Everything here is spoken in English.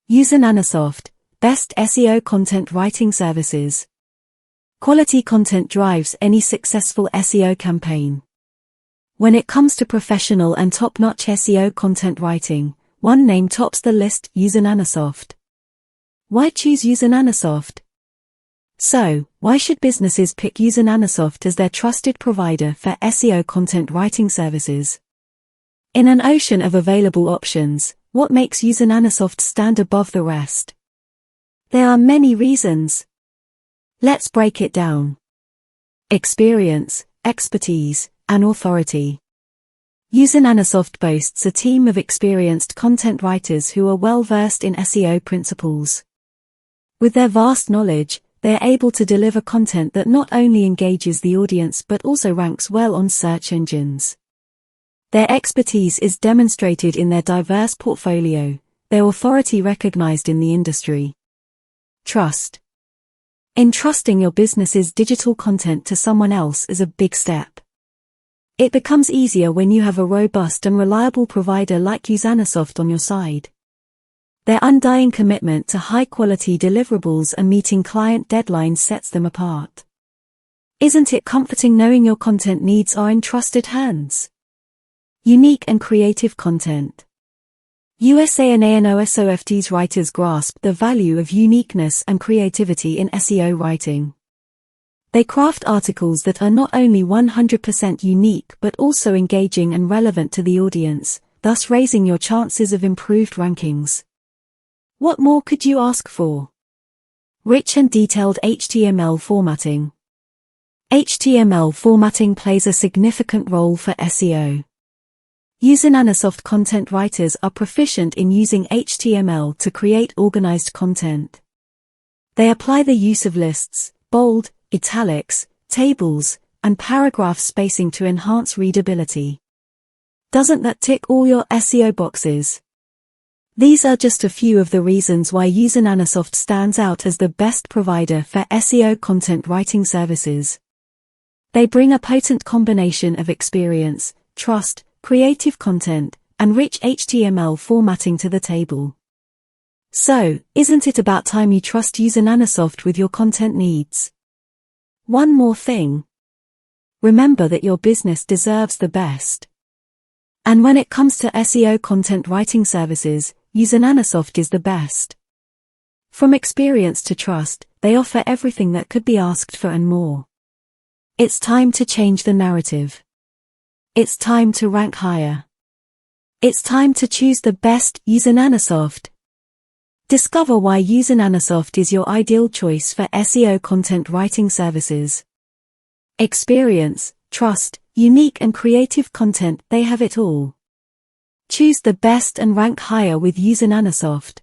USANANOSOFT, best SEO content writing services. Quality content drives any successful SEO campaign. When it comes to professional and top-notch SEO content writing, one name tops the list: USANANOSOFT. Why choose USANANOSOFT? So, why should businesses pick USANANOSOFT as their trusted provider for SEO content writing services? In an ocean of available options, what makes USANANOSOFT stand above the rest? There are many reasons. Let's break it down. Experience, expertise, and authority. USANANOSOFT boasts a team of experienced content writers who are well-versed in SEO principles. With their vast knowledge, they are able to deliver content that not only engages the audience but also ranks well on search engines. Their expertise is demonstrated in their diverse portfolio, their authority recognized in the industry. Trust. Entrusting your business's digital content to someone else is a big step. It becomes easier when you have a robust and reliable provider like USANANOSOFT on your side. Their undying commitment to high-quality deliverables and meeting client deadlines sets them apart. Isn't it comforting knowing your content needs are in trusted hands? Unique and creative content. USANANOSOFT's writers grasp the value of uniqueness and creativity in SEO writing. They craft articles that are not only 100% unique but also engaging and relevant to the audience, thus raising your chances of improved rankings. What more could you ask for? Rich and detailed HTML formatting. HTML formatting plays a significant role for SEO. USANANOSOFT content writers are proficient in using HTML to create organized content. They apply the use of lists, bold, italics, tables, and paragraph spacing to enhance readability. Doesn't that tick all your SEO boxes? These are just a few of the reasons why USANANOSOFT stands out as the best provider for SEO content writing services. They bring a potent combination of experience, trust, creative content, and rich HTML formatting to the table. So, isn't it about time you trust USANANOSOFT with your content needs? One more thing. Remember that your business deserves the best. And when it comes to SEO content writing services, USANANOSOFT is the best. From experience to trust, they offer everything that could be asked for and more. It's time to change the narrative. It's time to rank higher. It's time to choose the best: USANANOSOFT. Discover why USANANOSOFT is your ideal choice for SEO content writing services. Experience, trust, unique and creative content, they have it all. Choose the best and rank higher with USANANOSOFT.